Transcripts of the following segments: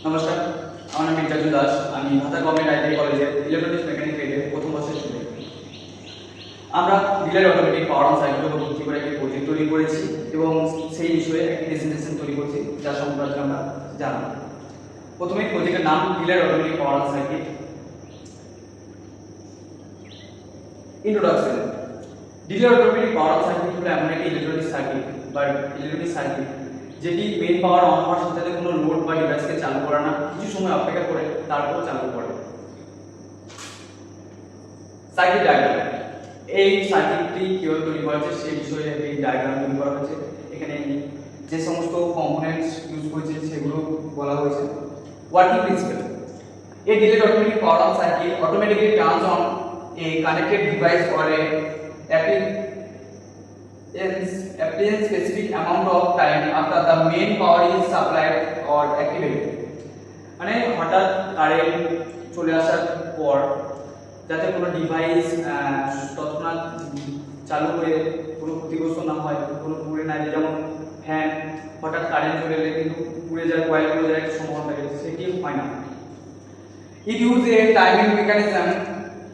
নমস্কার, আমার নাম মির্জাজুল দাস। আমি ভাতা গভর্নমেন্ট আইটিআই কলেজের ইলেকট্রনিক্স মেকানিক গ্রেডের প্রথম বর্ষের স্টুডেন্ট। আমরা dealer automatic power on cycle উপর ভিত্তি করে একটি প্রজেক্ট তৈরি করেছি এবং সেই বিষয়ে একটি প্রেজেন্টেশন তৈরি করছি, যার সম্পর্কে আমরা জানাবো। প্রথমে প্রজেক্টের নাম dealer automatic power on cycle. Introduction. Dealer automatic power on circuit হলো এমন একটি ইলেকট্রনিক সার্কিট যেটি মেইন পাওয়ার অন হওয়ার সাথে সাথে কোনো লোড বা ডিভাইসকে চালু করে না, কিছু সময় অপেক্ষা করে তারপর চালু করে। Circuit diagram. এই সার্কিটটি কিভাবে তৈরি করা হয়েছে সেই বিষয়ে একটি ডায়াগ্রাম তৈরি করা হয়েছে। এখানে যে সমস্ত কম্পোনেন্টস ইউজ করেছে সেগুলো বলা হয়েছে। Working principal. A delayed automatic power on circuit automatically turns on a connected device or a appliance specific amount of time after the main power is supplied or activated. মানে হঠাৎ current চলে আসার পর যাতে কোনো ডিভাইস তৎক্ষণাৎ চালু হয়ে কোনো ক্ষতিগ্রস্ত না হয়, কোনো পুড়ে না যায়। যেমন ফ্যান হঠাৎ কারেন্ট চলে এলে কিন্তু পুড়ে যায়, কয়েল পুড়ে যাওয়ার একটা সম্ভাবনা থাকে, সেটি হয় না। It uses a timing mechanism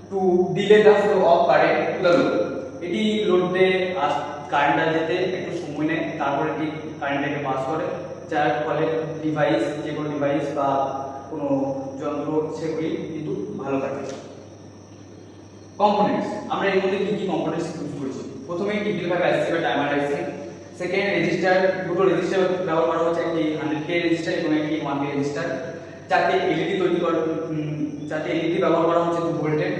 to delay the flow of current to the load. এটি লোডে কারেন্টটা যেতে একটু সময় নেয়, তারপরে এটি কারেন্টটাকে পাস করে, যার ফলে ডিভাইস, যে কোনো ডিভাইস বা কোনো যন্ত্র সেগুলি কিন্তু ভালো থাকে। কম্পোনেন্টস। আমরা এর মধ্যে কি কি কম্পোনেন্টস ইউজ করেছি? প্রথমে টিপিক্যাল ভাবে আইসি বা টাইমার আইসি, সেকেন্ড রেজিস্টার, দুটো রেজিস্টার ব্যবহার করা হচ্ছে, একটি 100K রেজিস্টার এবং একটি 1K রেজিস্টার। যাতে এলইডি ব্যবহার করা হচ্ছে 2 ভোল্টের,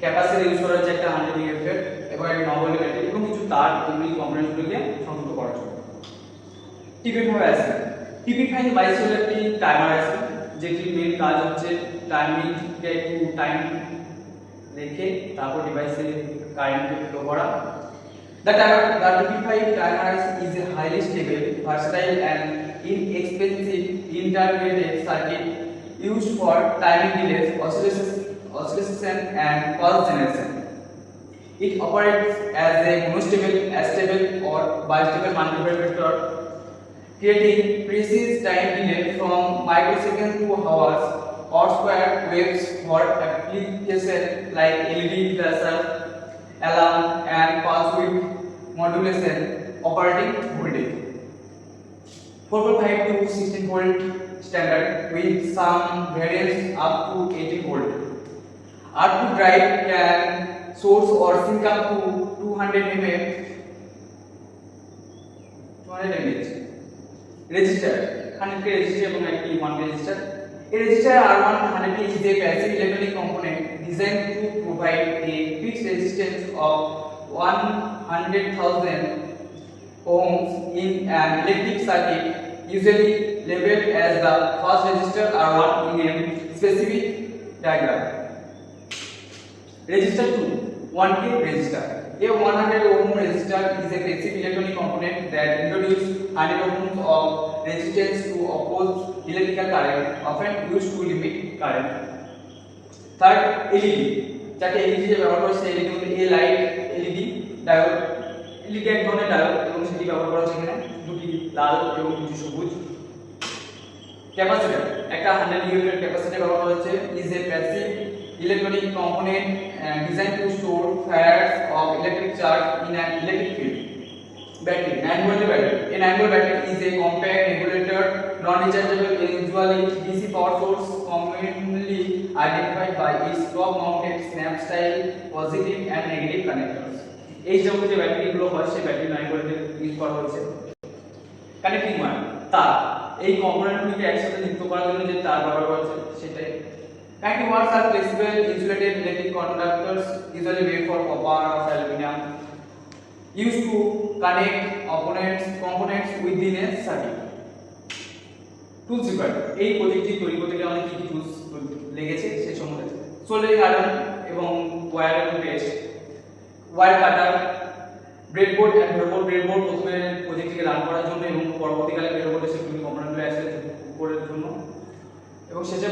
ক্যাপাসিটর ইউজ করা হচ্ছে একটা 100 মিলিঅ্যাম্পিয়ার এবং একটা 9 ভোল্টের ব্যাটারি এবং কিছু তার, এগুলি কম্পোনেন্টগুলোকে সংযুক্ত করার জন্য। টিপিক্যাল আইসি। টিপিক্যাল আইসি হলো একটি টাইমার আইসি, যেটির মেইন কাজ হচ্ছে টাইমিংকে একটু টাইম রেখে তারপর ডিভাইসে কারেন্টকে ফ্লো করা। The typified timer IC is a highly stable, versatile and inexpensive integrated circuit used for timing delays, oscillation and pulse generation. It operates as a monostable, astable or bistable multiplicator, creating precise time delay from microseconds to hours or square waves for applications like LED flasher, alarm and pulse width modulation operating voltage. 4.5 to 16 volt standard with some variants up to 18 volt. Output drive can source or sync up to 200 mAh. Register 100K register এবং একটি 1K register. A resistor R1 100K is a passive electronic component designed to provide a fixed resistance of 100,000 ohms in an electric circuit, usually labeled as the first resistor R1 in a specific diagram. Resistor 2 1K resistor. A 100 ohm resistor is a passive electronic component that introduces 100 ohms of resistance to oppose electrical current, often used to limit current. Third, LED. যাকে LED ব্যবহার করে সেই LED মধ্যে A light LED diode. LED এক ধরনের diode এবং সেটি ব্যবহার করা হচ্ছে এখানে দুটি লাল এবং দুটি সবুজ। ক্যাপাসিটর একটা 100 মিলিঅ্যাম্পিয়ার ক্যাপাসিটর ব্যবহার করা হচ্ছে, is a passive electronic component designed to store farads of electric charge in an electric field. Battery 9 volt battery. A 9 volt battery is a compact regulator, non-rechargeable, usually DC power source, commonly identified by its top-mounted snap style positive and negative connectors. এই যখন যে ব্যাটারিগুলো হয় সেই battery 9 ভোল্টের use করা হয়েছে। Connecting wire তার, এই কম্পোনেন্টগুলোকে একসাথে যুক্ত করার জন্য যে তার ব্যবহার করা হচ্ছে সেটাই। Connecting wires are flexible insulated electric conductors usually made for copper or aluminum, used to connect components within a circuit. Tools required. এই প্রজেক্টটি তৈরি করতে গিয়ে আমাদের কি কি টুলস লেগেছে সেই সম্বন্ধে সোল্ডারিং আয়রন এবং ওয়্যার এবং paste, wire cutter, breadboard and veroboard. Breadboard প্রথমে প্রজেক্টটিকে রান করার জন্য এবং পরবর্তীকালে ব্রেডবোর্ডে সেগুলি কম্পোনেন্টগুলো অ্যাক্সেস করার জন্য, এবং শেষে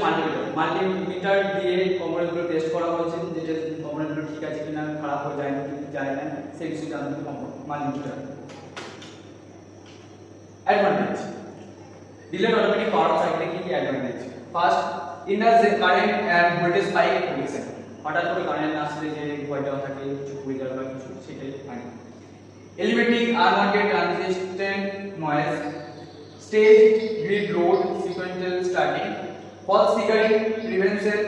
মাল্টিমিটার দিয়ে কম্পোনেন্টগুলো টেস্ট করা হয়েছে, যেটা কম্পোনেন্টগুলো ঠিক আছে কিনা, খারাপ হয়ে যায় না যায় না সেই বিষয়ে জানতে multimeter. Advantage Delayed automatic power cycle কি কি advantage? First, inner current and voltage spike prediction. হঠাৎ করে কারেন্ট আসলে যে ভয়টা থাকে কিছু হয়ে যাবে বা কিছু সেটাই হয়। Eliminating unwanted transient noise, staged grid load sequential starting, false triggering prevention,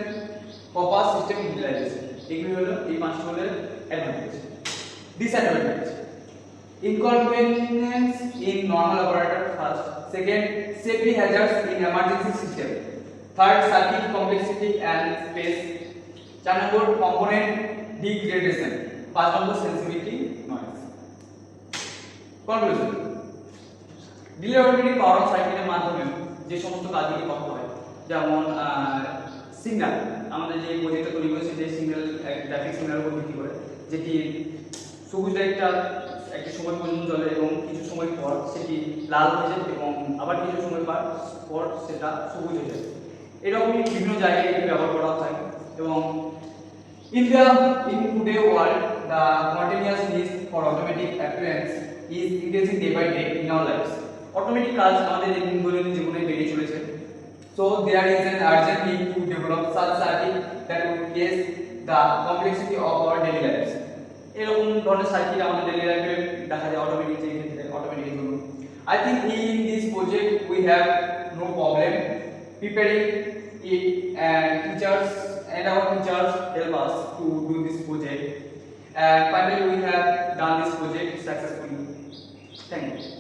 proper system utilization. এগুলো হলো এই পাঁচটা হলো advantage. Disadvantage: inconvenience in normal operator. First, second, safety hazards in emergency system. Third, circuit complexity and space. 4 number, component degradation. 5 number, sensitivity noise. Conclusion: delay automatic power সাইকেলের মাধ্যমে যে সমস্ত কাজগুলি করতে হয়, যেমন সিগন্যাল, আমাদের যে প্রজেক্টটা তৈরি করেছে যে সিগন্যাল ট্রাফিক সিগন্যাল উপর ভিত্তি করে, যেটি সবুজ লাইটটা একটা সময় পর্যন্ত চলে এবং কিছু সময় পর সেটি লাল হয়ে যায় এবং আবার কিছু সময় পর সেটা সবুজ হয়ে যায়। এরকমই বিভিন্ন জায়গায় এটি ব্যবহার করা হয় এবং in today world the continuous need for automatic appliance is increasing day by day in our lives. Automatic কাজ আমাদের দৈনন্দিন জীবনে বেড়ে চলেছে, so there is an urgent need to develop such circuit that would case the complexity of our daily lives. এরকম ধরনের circuit আমাদের daily লাইফে দেখা যায় অটোমেটিক যে ক্ষেত্রে অটোমেটিক জন্য। I think in this project we have no problem preparing it, and teachers and our teachers help us to do this project, and finally we have done this project successfully. Thank you.